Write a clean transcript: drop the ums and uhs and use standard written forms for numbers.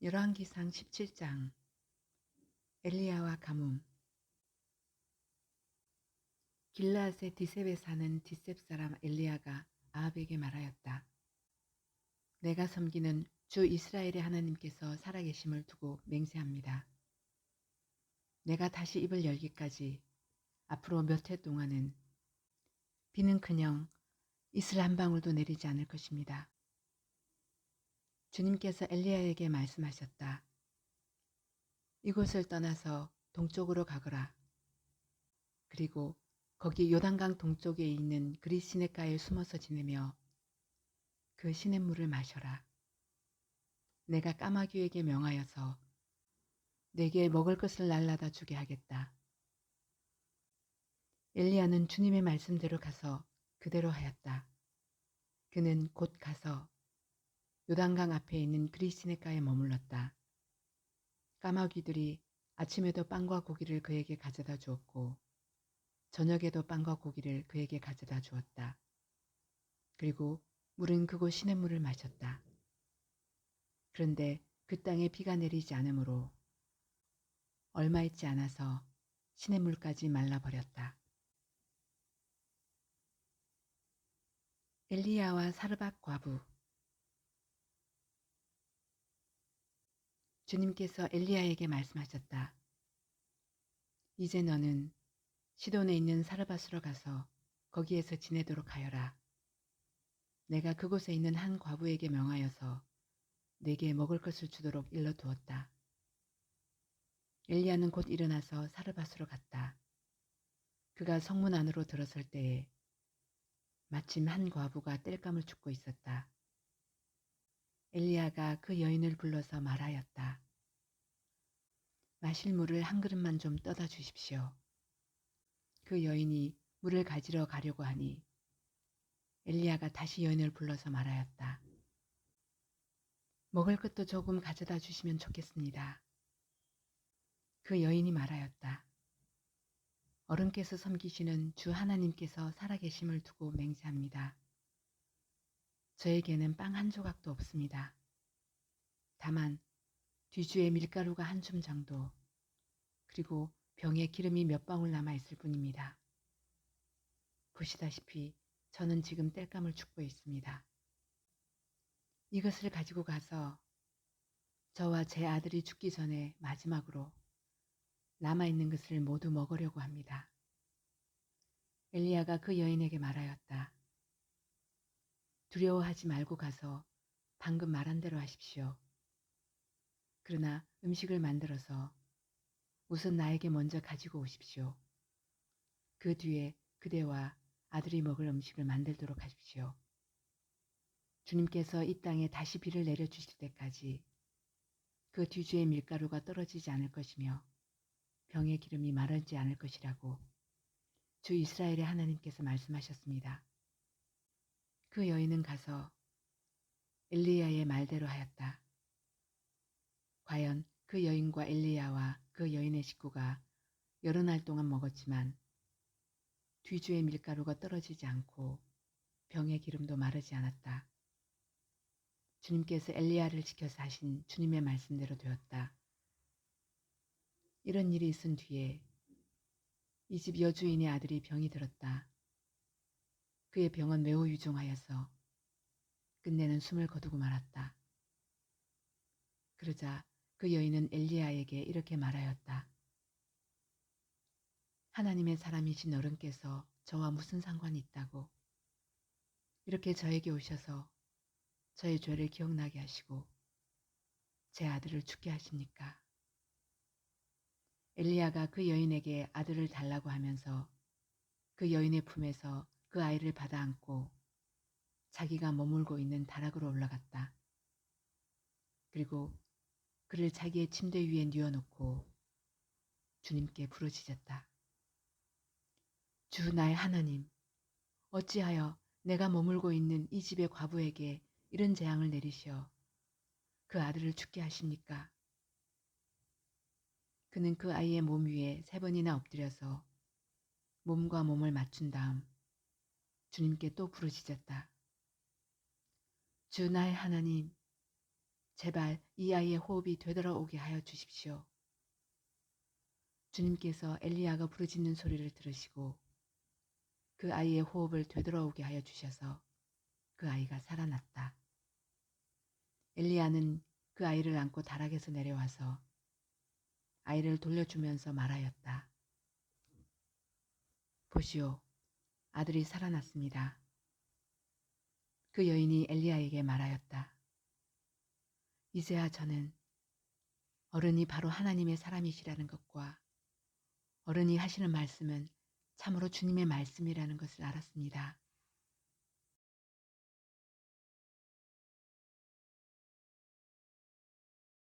열왕기상 17장. 엘리야와 가뭄. 길르앗의 디셉에 사는 디셉 사람 엘리야가 아합에게 말하였다. 내가 섬기는 주 이스라엘의 하나님께서 살아계심을 두고 맹세합니다. 내가 다시 입을 열기까지 앞으로 몇 해 동안은 비는커녕 이슬 한 방울도 내리지 않을 것입니다. 주님께서 엘리야에게 말씀하셨다. 이곳을 떠나서 동쪽으로 가거라. 그리고 거기 요단강 동쪽에 있는 그릿 시냇가에 숨어서 지내며 그 시냇물을 마셔라. 내가 까마귀에게 명하여서 내게 먹을 것을 날라다 주게 하겠다. 엘리야는 주님의 말씀대로 가서 그대로 하였다. 그는 곧 가서 요단강 앞에 있는 그릿 시냇가에 머물렀다. 까마귀들이 아침에도 빵과 고기를 그에게 가져다 주었고 저녁에도 빵과 고기를 그에게 가져다 주었다. 그리고 물은 그곳 시냇물을 마셨다. 그런데 그 땅에 비가 내리지 않으므로 얼마 있지 않아서 시냇물까지 말라버렸다. 엘리야와 사르밧 과부. 주님께서 엘리야에게 말씀하셨다. 이제 너는 시돈에 있는 사르밧으로 가서 거기에서 지내도록 하여라. 내가 그곳에 있는 한 과부에게 명하여서 내게 먹을 것을 주도록 일러두었다. 엘리야는 곧 일어나서 사르밧으로 갔다. 그가 성문 안으로 들어설 때에 마침 한 과부가 땔감을 줍고 있었다. 엘리야가 그 여인을 불러서 말하였다. 마실 물을 한 그릇만 좀 떠다 주십시오. 그 여인이 물을 가지러 가려고 하니 엘리야가 다시 여인을 불러서 말하였다. 먹을 것도 조금 가져다 주시면 좋겠습니다. 그 여인이 말하였다. 어른께서 섬기시는 주 하나님께서 살아계심을 두고 맹세합니다. 저에게는 빵 한 조각도 없습니다. 다만 뒤주에 밀가루가 한 줌 정도, 그리고 병에 기름이 몇 방울 남아있을 뿐입니다. 보시다시피 저는 지금 땔감을 줍고 있습니다. 이것을 가지고 가서 저와 제 아들이 죽기 전에 마지막으로 남아있는 것을 모두 먹으려고 합니다. 엘리야가 그 여인에게 말하였다. 두려워하지 말고 가서 방금 말한 대로 하십시오. 그러나 음식을 만들어서 우선 나에게 먼저 가지고 오십시오. 그 뒤에 그대와 아들이 먹을 음식을 만들도록 하십시오. 주님께서 이 땅에 다시 비를 내려주실 때까지 그 뒤주의 밀가루가 떨어지지 않을 것이며 병의 기름이 마르지 않을 것이라고 주 이스라엘의 하나님께서 말씀하셨습니다. 그 여인은 가서 엘리야의 말대로 하였다. 과연 그 여인과 엘리야와 그 여인의 식구가 여러 날 동안 먹었지만 뒤주의 밀가루가 떨어지지 않고 병의 기름도 마르지 않았다. 주님께서 엘리야를 지켜서 하신 주님의 말씀대로 되었다. 이런 일이 있은 뒤에 이 집 여주인의 아들이 병이 들었다. 그의 병은 매우 위중하여서 끝내는 숨을 거두고 말았다. 그러자 그 여인은 엘리야에게 이렇게 말하였다. 하나님의 사람이신 어른께서 저와 무슨 상관이 있다고 이렇게 저에게 오셔서 저의 죄를 기억나게 하시고 제 아들을 죽게 하십니까? 엘리야가 그 여인에게 아들을 달라고 하면서 그 여인의 품에서 그 아이를 받아 안고 자기가 머물고 있는 다락으로 올라갔다. 그리고 그를 자기의 침대 위에 뉘어놓고 주님께 부르짖었다. 주 나의 하나님, 어찌하여 내가 머물고 있는 이 집의 과부에게 이런 재앙을 내리시어 그 아들을 죽게 하십니까? 그는 그 아이의 몸 위에 3번이나 엎드려서 몸과 몸을 맞춘 다음 주님께 또 부르짖었다. 주 나의 하나님, 제발 이 아이의 호흡이 되돌아오게 하여 주십시오. 주님께서 엘리야가 부르짖는 소리를 들으시고 그 아이의 호흡을 되돌아오게 하여 주셔서 그 아이가 살아났다. 엘리야는 그 아이를 안고 다락에서 내려와서 아이를 돌려주면서 말하였다. 보시오, 아들이 살아났습니다. 그 여인이 엘리야에게 말하였다. 이제야 저는 어른이 바로 하나님의 사람이시라는 것과 어른이 하시는 말씀은 참으로 주님의 말씀이라는 것을 알았습니다.